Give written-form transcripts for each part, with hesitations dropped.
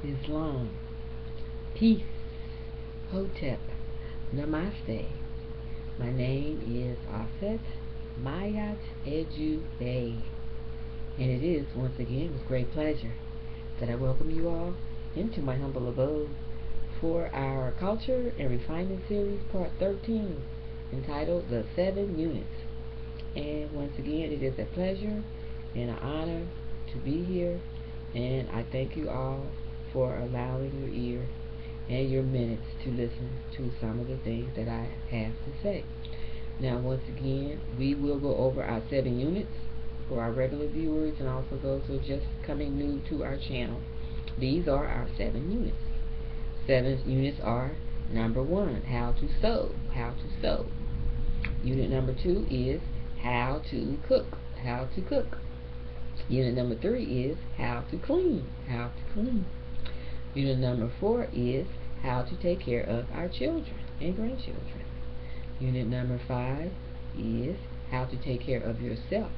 Islam, peace, Hotep, Namaste. My name is Afet Mayat Edu Bey, and it is once again with great pleasure that I welcome you all into my humble abode for our Culture and Refinement Series Part 13, entitled The 7 Units. And once again, it is a pleasure and an honor to be here, and I thank you all for allowing your ear and your minutes to listen to some of the things that I have to say. Now, once again, we will go over our 7 units for our regular viewers and also those who are just coming new to our channel. These are our 7 units. 7 units are: number 1, how to sew. How to sew. Unit number 2 is how to cook. How to cook. Unit number 3 is how to clean. How to clean. Unit number 4 is how to take care of our children and grandchildren. Unit number 5 is how to take care of yourself.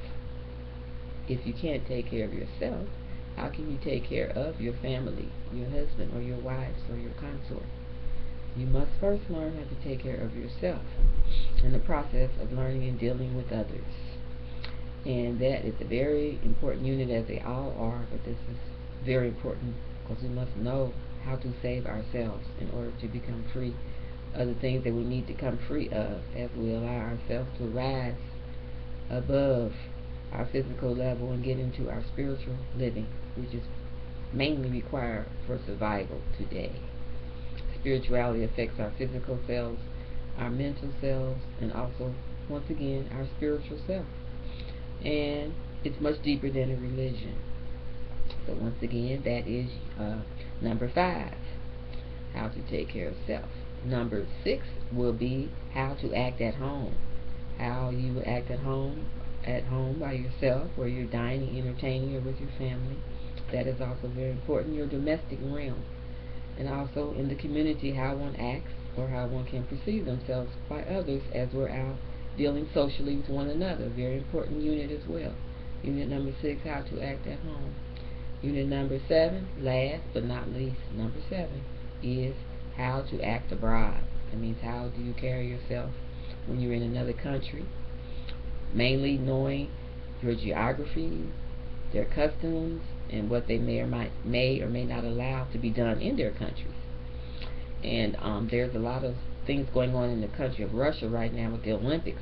If you can't take care of yourself, how can you take care of your family, your husband or your wives or your consort? You must first learn how to take care of yourself in the process of learning and dealing with others. And that is a very important unit, as they all are, but this is very important because we must know how to save ourselves in order to become free of the things that we need to come free of as we allow ourselves to rise above our physical level and get into our spiritual living, which is mainly required for survival today. Spirituality affects our physical selves, our mental selves, and also, once again, our spiritual self. And it's much deeper than a religion. So once again, that is number 5, how to take care of self. Number 6 will be how to act at home. How you will act at home by yourself, where you're dining, entertaining, or with your family. That is also very important. Your domestic realm. And also in the community, how one acts or how one can perceive themselves by others as we're out dealing socially with one another. Very important unit as well. Unit number 6, how to act at home. Unit number 7, last but not least, number 7, is how to act abroad. That means how do you carry yourself when you're in another country. Mainly knowing your geography, their customs, and what they may or may not allow to be done in their countries. And there's a lot of things going on in the country of Russia right now with the Olympics.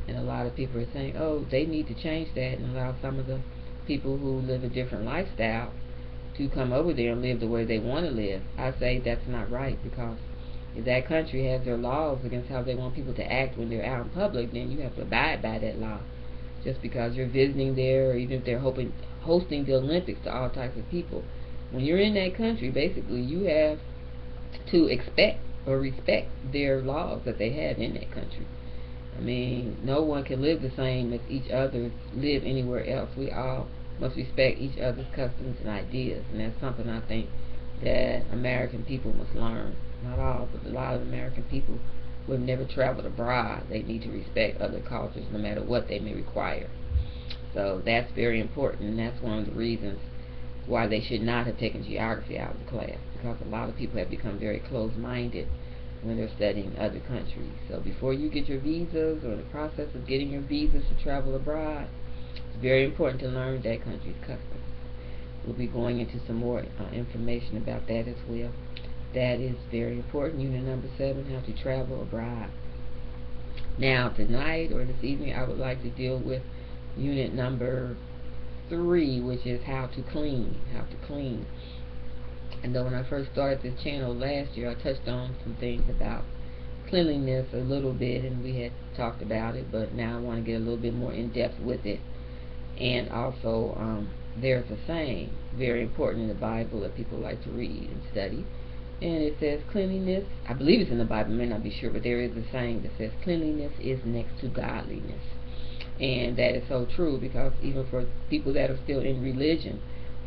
And a lot of people are saying, oh, they need to change that and allow some of the people who live a different lifestyle to come over there and live the way they want to live. I say that's not right, because if that country has their laws against how they want people to act when they're out in public, then you have to abide by that law. Just because you're visiting there, or even if they're hosting the Olympics to all types of people, when you're in that country, basically you have to expect or respect their laws that they have in that country. I mean, no one can live the same as each other live anywhere else. We all must respect each other's customs and ideas, and that's something I think that American people must learn. Not all, but a lot of American people who have never traveled abroad, they need to respect other cultures no matter what they may require. So that's very important, and that's one of the reasons why they should not have taken geography out of the class, because a lot of people have become very closed-minded when they're studying other countries. So before you get your visas, or in the process of getting your visas to travel abroad, it's very important to learn that country's customs. We'll be going into some more information about that as well. That is very important. Unit number 7, how to travel abroad. Now, tonight or this evening, I would like to deal with unit number 3, which is how to clean. How to clean. And though when I first started this channel last year, I touched on some things about cleanliness a little bit, and we had talked about it, but now I want to get a little bit more in depth with it. And also, there's a saying, very important in the Bible, that people like to read and study. And it says cleanliness, I believe it's in the Bible, I may not be sure, but there is a saying that says cleanliness is next to godliness. And that is so true, because even for people that are still in religion,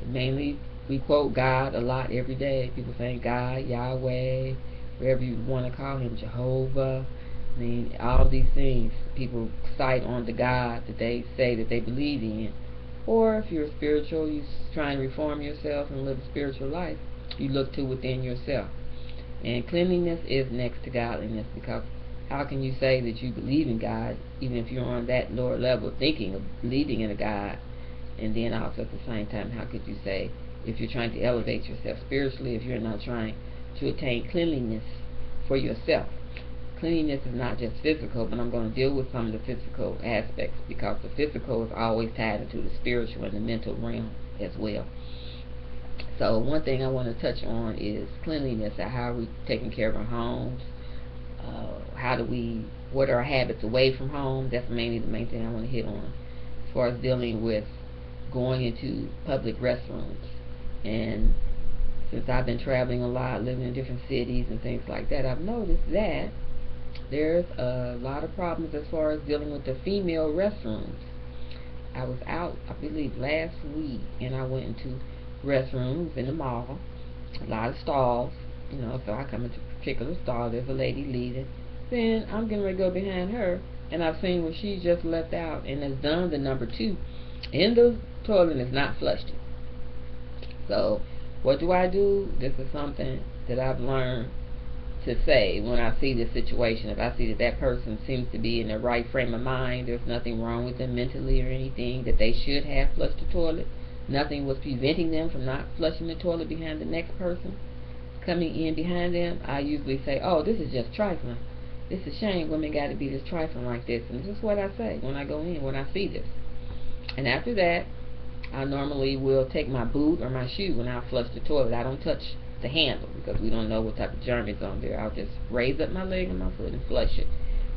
mainly we quote God a lot every day. People saying God, Yahweh, whatever you want to call him, Jehovah. I mean, all these things people cite on the God that they say that they believe in. Or if you're spiritual, you're trying to reform yourself and live a spiritual life, you look to within yourself. And cleanliness is next to godliness, because how can you say that you believe in God even if you're on that lower level thinking of believing in a God? And then also at the same time, how could you say, if you're trying to elevate yourself spiritually, if you're not trying to attain cleanliness for yourself? Cleanliness is not just physical, but I'm going to deal with some of the physical aspects, because the physical is always tied into the spiritual and the mental realm as well. So one thing I want to touch on is cleanliness, and how are we taking care of our homes, what are our habits away from home. That's mainly the main thing I want to hit on, as far as dealing with going into public restrooms. And since I've been traveling a lot, living in different cities and things like that, I've noticed that there's a lot of problems as far as dealing with the female restrooms. I was out, I believe, last week, and I went into restrooms in the mall, a lot of stalls, so I come into a particular stall, there's a lady leaving, then I'm getting ready to go behind her, and I've seen where she just left out and has done the number 2 in the toilet and is not flushed it. So what do? This is something that I've learned to say when I see this situation. If I see that that person seems to be in the right frame of mind, there's nothing wrong with them mentally or anything, that they should have flushed the toilet, nothing was preventing them from not flushing the toilet behind the next person coming in behind them, I usually say, oh, this is just trifling. It's a shame women got to be this trifling like this. And this is what I say when I go in, when I see this. And after that, I normally will take my boot or my shoe when I flush the toilet. I don't touch the handle, because we don't know what type of germ is on there. I'll just raise up my leg and my foot and flush it.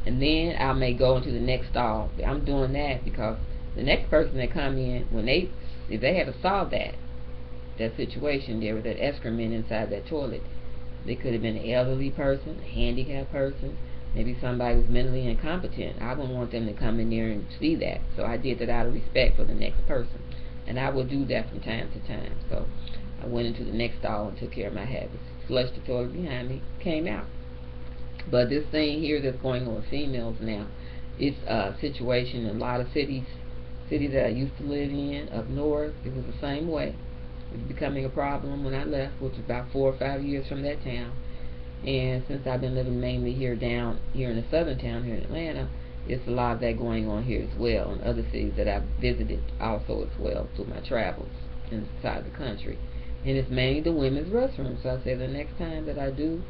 And then I may go into the next stall. I'm doing that because the next person that come in, if they had to solve that situation there with that excrement inside that toilet, they could have been an elderly person, a handicapped person, maybe somebody who's mentally incompetent. I wouldn't want them to come in there and see that. So I did that out of respect for the next person. And I will do that from time to time. So I went into the next stall and took care of my habits. Flushed the toilet behind me, came out. But this thing here that's going on with females now, it's a situation in a lot of cities that I used to live in up north. It was the same way. It was becoming a problem when I left, which was about 4 or 5 years from that town. And since I've been living mainly down here in the southern town here in Atlanta, it's a lot of that going on here as well, and other cities that I've visited also as well through my travels inside the country. And it's mainly the women's restroom. So I say the next time that I do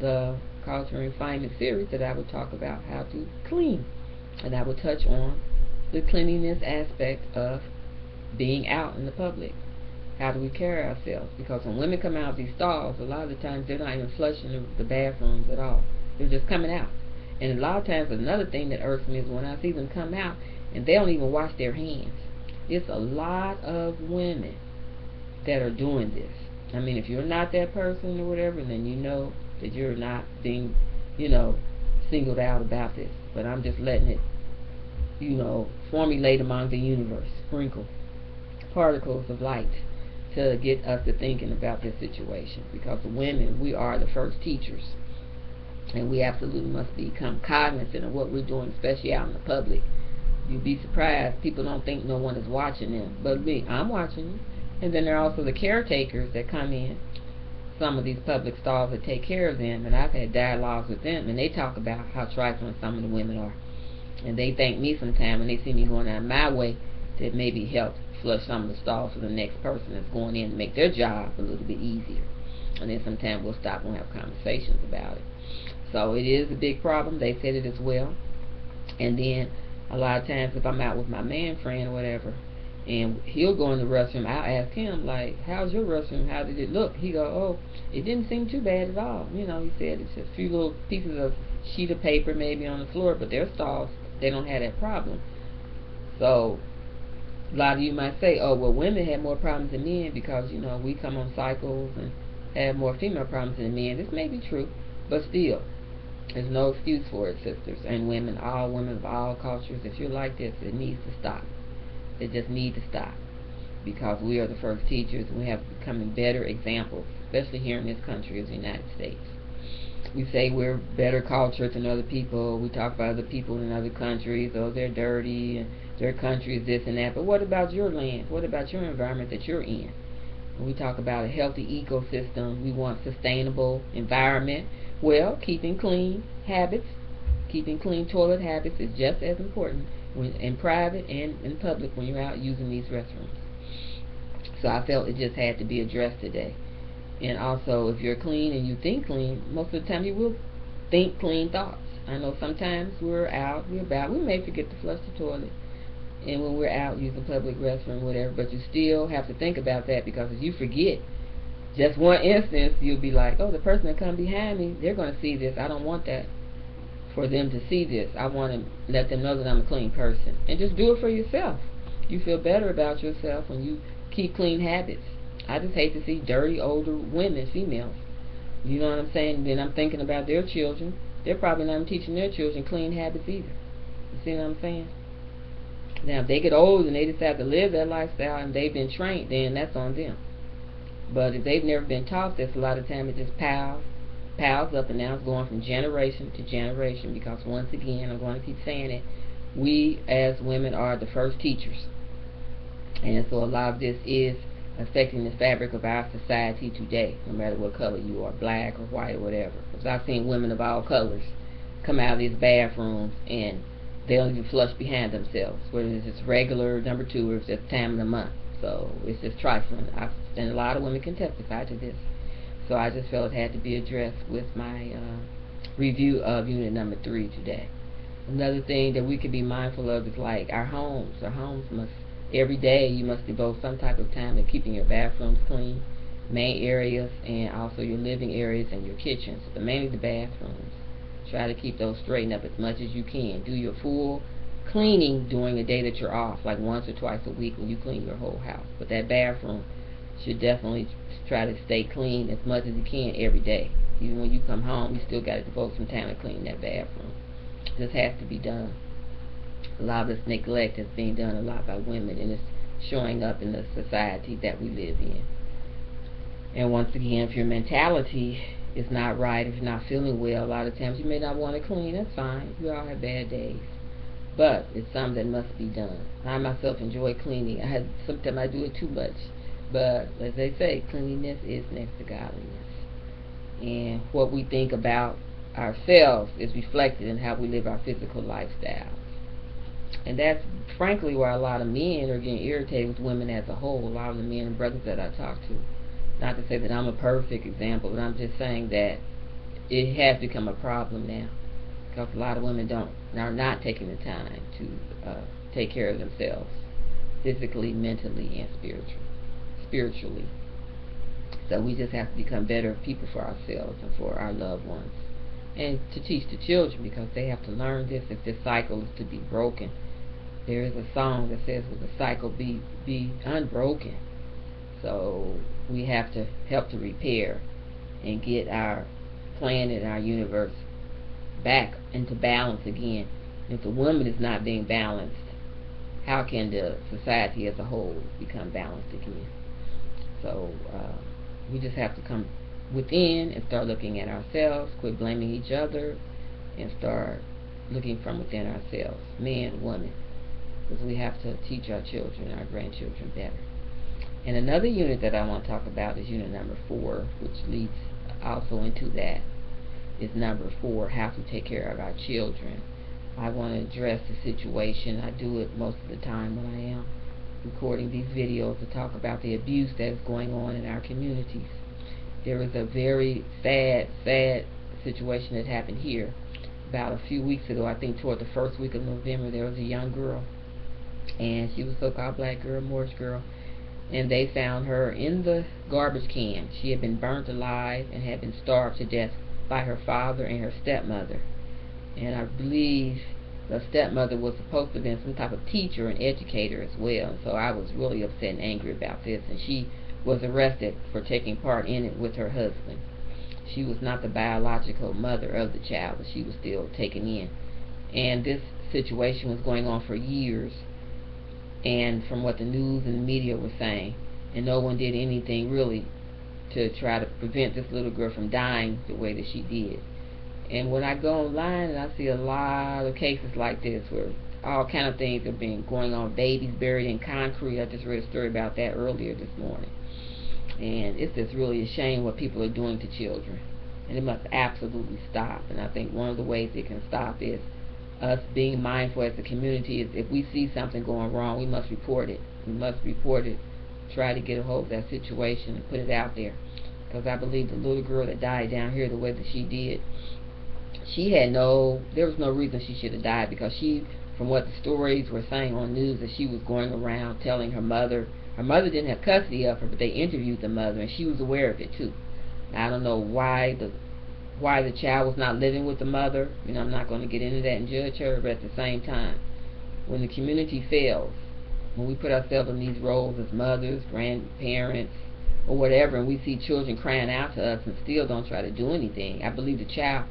the Culture and Refinement series, that I would talk about how to clean, and I would touch on the cleanliness aspect of being out in the public. How do we carry ourselves? Because when women come out of these stalls, a lot of the times they're not even flushing the bathrooms at all. They're just coming out. And a lot of times another thing that irks me is when I see them come out and they don't even wash their hands. It's a lot of women that are doing this. I mean, if you're not that person or whatever, then you know that you're not being, singled out about this. But I'm just letting it, formulate among the universe, sprinkle particles of light to get us to thinking about this situation. Because the women, we are the first teachers, and we absolutely must become cognizant of what we're doing, especially out in the public. You'd be surprised, people don't think no one is watching them, but I'm watching you. And then there are also the caretakers that come in some of these public stalls that take care of them, and I've had dialogues with them, and they talk about how trifling some of the women are, and they thank me sometimes when they see me going out of my way to maybe help flush some of the stalls for the next person that's going in to make their job a little bit easier. And then sometimes we'll stop and have conversations about it. So it is a big problem. They said it as well. And then a lot of times if I'm out with my man friend or whatever, and he'll go in the restroom, I'll ask him, like, how's your restroom? How did it look? He go, oh, it didn't seem too bad at all. He said it's a few little pieces of sheet of paper maybe on the floor, but their stalls, they don't have that problem. So a lot of you might say, oh, well, women have more problems than men because, we come on cycles and have more female problems than men. This may be true, but still, there's no excuse for it, sisters and women, all women of all cultures. If you're like this, it needs to stop. It just needs to stop, because we are the first teachers, and we have becoming better examples, especially here in this country as the United States. We say we're better culture than other people. We talk about other people in other countries. Oh, they're dirty, and their country is this and that. But what about your land? What about your environment that you're in? When we talk about a healthy ecosystem, we want sustainable environment. Well, keeping clean toilet habits is just as important when in private and in public when you're out using these restrooms. So I felt it just had to be addressed today. And also, if you're clean and you think clean, most of the time you will think clean thoughts. I know sometimes we may forget to flush the toilet, and when we're out using public restroom, whatever, but you still have to think about that, because if you forget just one instance, you'll be like, oh, the person that come behind me, they're going to see this. I don't want that for them to see this. I want to let them know that I'm a clean person. And just do it for yourself. You feel better about yourself when you keep clean habits. I just hate to see dirty older women, females. You know what I'm saying? Then I'm thinking about their children. They're probably not teaching their children clean habits either. You see what I'm saying? Now, if they get old and they decide to live that lifestyle and they've been trained, then that's on them. But if they've never been taught this, a lot of time it just piles up, and now it's going from generation to generation, because once again, I'm going to keep saying it, we as women are the first teachers. And so a lot of this is affecting the fabric of our society today, no matter what color you are, black or white or whatever. Because I've seen women of all colors come out of these bathrooms and they don't even flush behind themselves, whether it's just regular number two or it's just time of the month. So it's just trifling. And a lot of women can testify to this. So I just felt it had to be addressed with my review of unit number 3 today. Another thing that we could be mindful of is like our homes. Our homes must, every day you must devote some type of time to keeping your bathrooms clean, main areas, and also your living areas and your kitchens, but mainly the bathrooms. Try to keep those straightened up as much as you can. Do your full cleaning during the day that you're off, like once or twice a week when you clean your whole house. But that bathroom should definitely try to stay clean as much as you can every day. Even when you come home, you still got to devote some time to clean that bathroom. This has to be done. A lot of this neglect is being done a lot by women, and it's showing up in the society that we live in. And once again, if your mentality is not right, if you're not feeling well, a lot of times you may not want to clean. That's fine. We all have bad days. But it's something that must be done. I myself enjoy cleaning. Sometimes I do it too much. But as they say, cleanliness is next to godliness. And what we think about ourselves is reflected in how we live our physical lifestyles. And that's frankly why a lot of men are getting irritated with women as a whole. A lot of the men and brothers that I talk to. Not to say that I'm a perfect example, but I'm just saying that it has become a problem now, because a lot of women are not taking the time to take care of themselves, physically, mentally, and spiritually. So we just have to become better people for ourselves and for our loved ones, and to teach the children, because they have to learn this if this cycle is to be broken. There is a song that says, "Will the cycle be unbroken?" So we have to help to repair and get our planet and our universe back into balance again. If the woman is not being balanced, how can the society as a whole become balanced again? So we just have to come within and start looking at ourselves, quit blaming each other, and start looking from within ourselves, men, women, because we have to teach our children, our grandchildren better. And another unit that I want to talk about is unit number 4, which leads also into that, is number 4, how to take care of our children. I want to address the situation. I do it most of the time when I am recording these videos to talk about the abuse that is going on in our communities. There was a very sad situation that happened here about a few weeks ago. I think toward the first week of November, there was a young girl, and she was a so-called black girl, Moorish girl, and they found her in the garbage can. She had been burnt alive and had been starved to death by her father and her stepmother. And I believe the stepmother was supposed to have been some type of teacher and educator as well. So I was really upset and angry about this, and she was arrested for taking part in it with her husband. She was not the biological mother of the child, but she was still taken in. And this situation was going on for years, and from what the news and the media were saying, and no one did anything really to try to prevent this little girl from dying the way that she did. And when I go online and I see a lot of cases like this where all kind of things are going on, babies buried in concrete. I just read a story about that earlier this morning. And it's just really a shame what people are doing to children. And it must absolutely stop. And I think one of the ways it can stop is us being mindful as a community. Is if we see something going wrong, we must report it. We must report it, try to get a hold of that situation and put it out there. Because I believe the little girl that died down here the way that she did, there was no reason she should have died, because from what the stories were saying on news, that she was going around telling her mother didn't have custody of her, but they interviewed the mother, and she was aware of it too. Now, I don't know why the child was not living with the mother. I'm not going to get into that and judge her, but at the same time, when the community fails, when we put ourselves in these roles as mothers, grandparents, or whatever, and we see children crying out to us and still don't try to do anything. I believe the child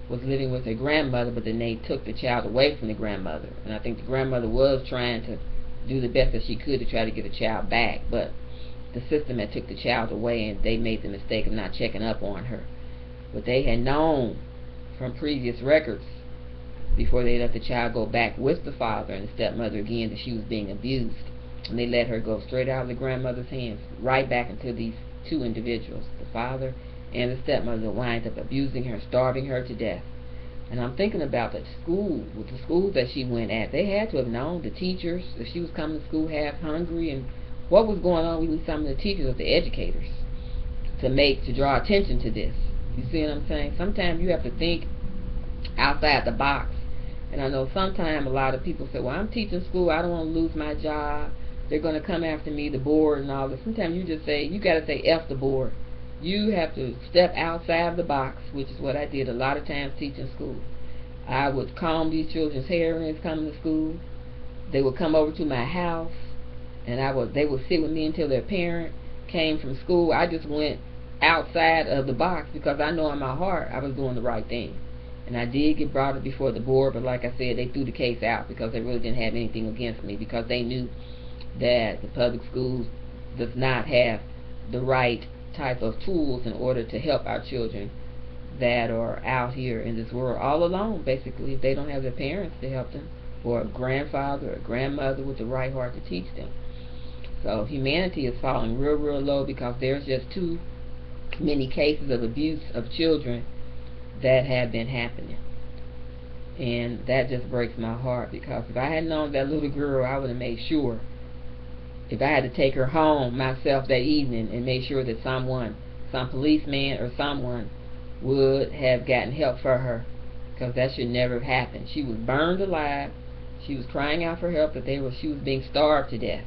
was living with their grandmother, but then they took the child away from the grandmother. And I think the grandmother was trying to do the best that she could to try to get the child back, but the system had took the child away, and they made the mistake of not checking up on her. But they had known from previous records, before they let the child go back with the father and the stepmother again, that she was being abused. And they let her go straight out of the grandmother's hands, right back into these two individuals, the father and the stepmother, wind up abusing her, starving her to death. And I'm thinking about the school, with the schools that she went at. They had to have known, the teachers, if she was coming to school half hungry, and what was going on with some of the teachers or the educators to draw attention to this. You see what I'm saying? Sometimes you have to think outside the box. And I know sometimes a lot of people say, well, I'm teaching school, I don't want to lose my job, they're going to come after me, the board and all this. Sometimes you got to say F the board. You have to step outside of the box, which is what I did a lot of times teaching school. I would comb these children's hair when they was coming to school. They would come over to my house, and they would sit with me until their parent came from school. I just went outside of the box, because I know in my heart I was doing the right thing. And I did get brought up before the board, but like I said, they threw the case out because they really didn't have anything against me, because they knew that the public schools does not have the right type of tools in order to help our children that are out here in this world all alone, basically, if they don't have their parents to help them, or a grandfather or a grandmother with the right heart to teach them. So humanity is falling real, real low, because there's just too many cases of abuse of children that have been happening. And that just breaks my heart, because if I had known that little girl, I would have made sure, if I had to take her home myself that evening, and made sure that some policeman or someone would have gotten help for her, because that should never have happened. She was burned alive. She was crying out for help, she was being starved to death.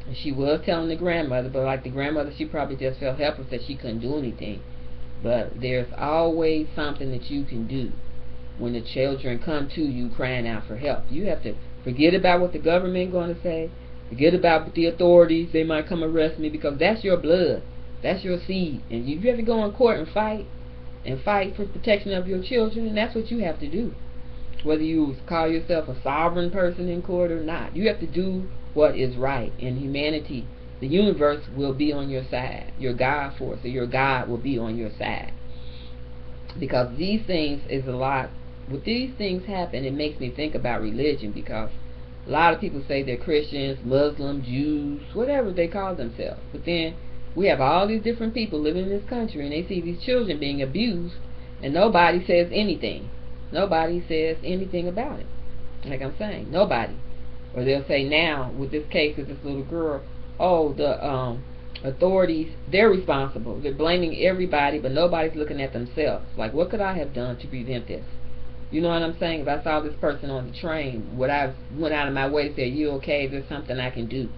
And she was telling the grandmother, but like the grandmother, she probably just felt helpless that she couldn't do anything. But there's always something that you can do when the children come to you crying out for help. You have to forget about what the government going to say. Forget about the authorities. They might come arrest me, because that's your blood. That's your seed. And if you have to go in court and fight for protection of your children, and that's what you have to do. Whether you call yourself a sovereign person in court or not, you have to do what is right. And humanity, the universe, will be on your side. Your God force, or your God, will be on your side. Because these things is a lot. When these things happen, it makes me think about religion, because a lot of people say they're Christians, Muslims, Jews, whatever they call themselves. But then we have all these different people living in this country, and they see these children being abused, and nobody says anything. Nobody says anything about it. Like I'm saying, nobody. Or they'll say now, with this case of this little girl, oh, the authorities, they're responsible. They're blaming everybody, but nobody's looking at themselves. Like, what could I have done to prevent this? You know what I'm saying? If I saw this person on the train, would I went out of my way to say, you okay? Is there something I can do?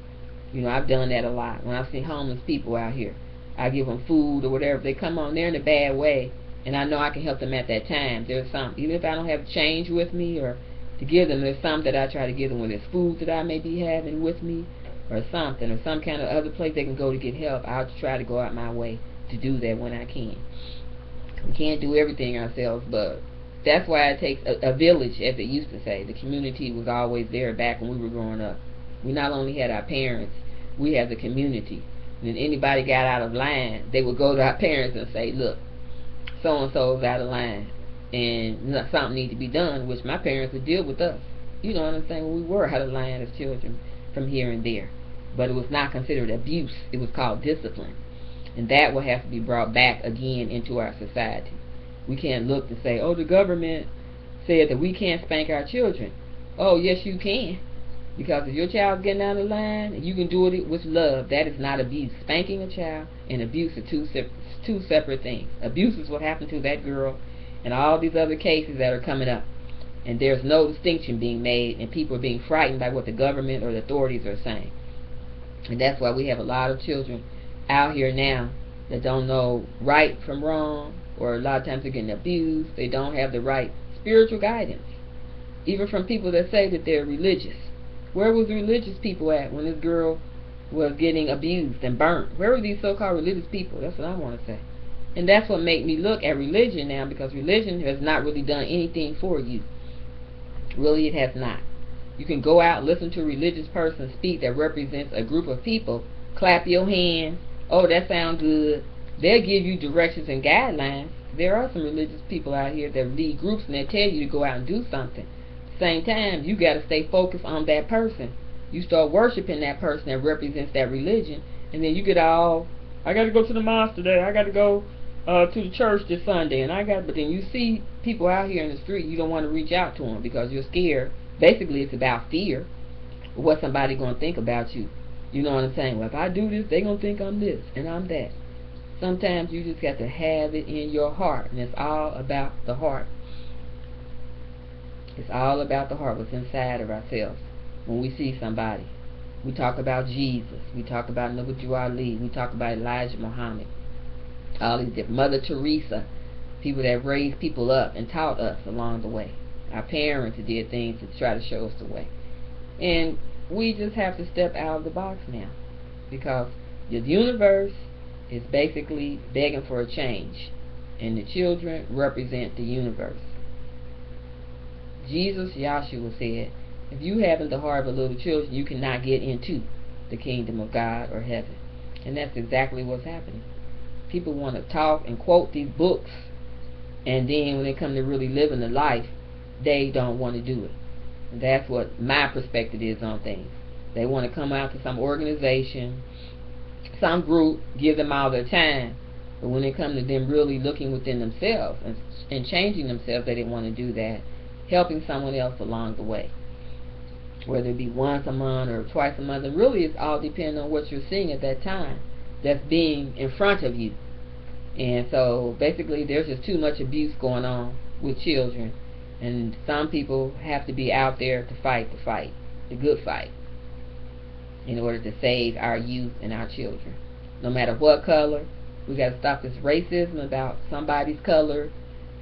I've done that a lot. When I see homeless people out here, I give them food or whatever. If they come on, they're in a bad way, and I know I can help them at that time. There's something. Even if I don't have change with me or to give them, there's something that I try to give them, whether it's food that I may be having with me or something, or some kind of other place they can go to get help. I'll try to go out my way to do that when I can. We can't do everything ourselves, but that's why it takes a village, as it used to say. The community was always there back when we were growing up. We not only had our parents, we had the community. And if anybody got out of line, they would go to our parents and say, look, so-and-so's out of line, and something needs to be done, which my parents would deal with us. You know what I'm saying? We were out of line as children from here and there. But it was not considered abuse. It was called discipline. And that will have to be brought back again into our society. We can't look to say, oh, the government said that we can't spank our children. Oh, yes, you can. Because if your child's getting out of line, and you can do it with love, that is not abuse. Spanking a child and abuse are two separate things. Abuse is what happened to that girl and all these other cases that are coming up. And there's no distinction being made, and people are being frightened by what the government or the authorities are saying. And that's why we have a lot of children out here now that don't know right from wrong, or a lot of times they're getting abused. They don't have the right spiritual guidance, even from people that say that they're religious. Where was the religious people at when this girl was getting abused and burnt? Where were these so-called religious people? That's what I want to say. And that's what made me look at religion now, because religion has not really done anything for you. Really, it has not. You can go out and listen to a religious person speak that represents a group of people, clap your hands, oh, that sounds good. They'll give you directions and guidelines. There are some religious people out here that lead groups, and they tell you to go out and do something. At the same time, you got to stay focused on that person. You start worshiping that person that represents that religion, and then you get all, I got to go to the mosque today, I got to go to the church this Sunday, but then you see people out here in the street, you don't want to reach out to them because you're scared. Basically, it's about fear. What somebody going to think about you. You know what I'm saying? Well, if I do this, they're going to think I'm this and I'm that. Sometimes you just got to have it in your heart, and it's all about the heart. It's all about the heart, what's inside of ourselves. When we see somebody, we talk about Jesus, we talk about Nabi Ali, we talk about Elijah Muhammad, all these different, Mother Teresa, people that raised people up and taught us along the way. Our parents did things to try to show us the way. And we just have to step out of the box now, because the universe is basically begging for a change, and the children represent the universe. Jesus, Yahshua, said, if you haven't the heart of little children, you cannot get into the kingdom of God or heaven. And that's exactly what's happening. People want to talk and quote these books, and then when they come to really living the life, they don't want to do it. And that's what my perspective is on things. They want to come out to some organization, some group, give them all their time, but when it comes to them really looking within themselves and changing themselves, they didn't want to do that. Helping someone else along the way, whether it be once a month or twice a month. And really, it's all depending on what you're seeing at that time that's being in front of you. And so basically, there's just too much abuse going on with children, and some people have to be out there to fight the good fight, in order to save our youth and our children. No matter what color, we got to stop this racism about somebody's color,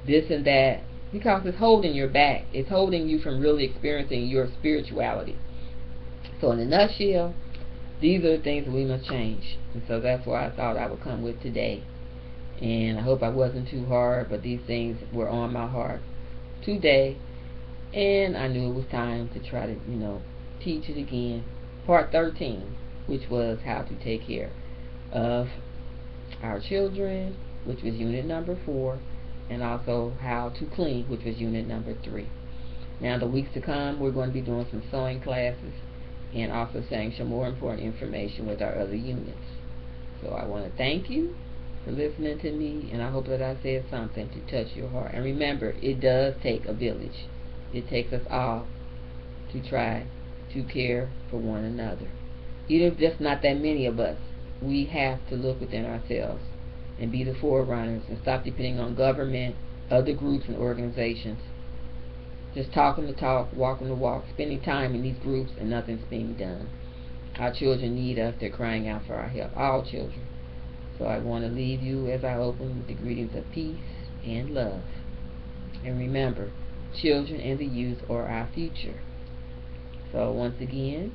this and that, because it's holding your back. It's holding you from really experiencing your spirituality. So in a nutshell, these are the things that we must change. And so that's why I thought I would come with today. And I hope I wasn't too hard, but these things were on my heart today. And I knew it was time to try to, teach it again. Part 13, which was how to take care of our children, which was unit number 4. And also how to clean, which was unit number 3. Now the weeks to come, we're going to be doing some sewing classes and also saying some more important information with our other units. So I want to thank you for listening to me, and I hope that I said something to touch your heart. And remember, it does take a village. It takes us all to try to care for one another. Even if there's not that many of us, we have to look within ourselves and be the forerunners and stop depending on government, other groups and organizations. Just talking the talk, walking the walk, spending time in these groups, and nothing's being done. Our children need us. They're crying out for our help. All children. So I want to leave you as I open with the greetings of peace and love. And remember, children and the youth are our future. So once again,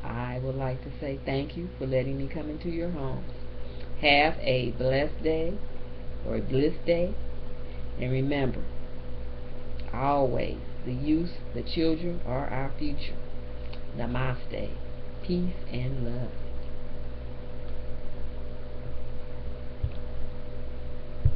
I would like to say thank you for letting me come into your homes. Have a blessed day, or a bliss day, and remember, always, the youth, the children are our future. Namaste. Peace and love.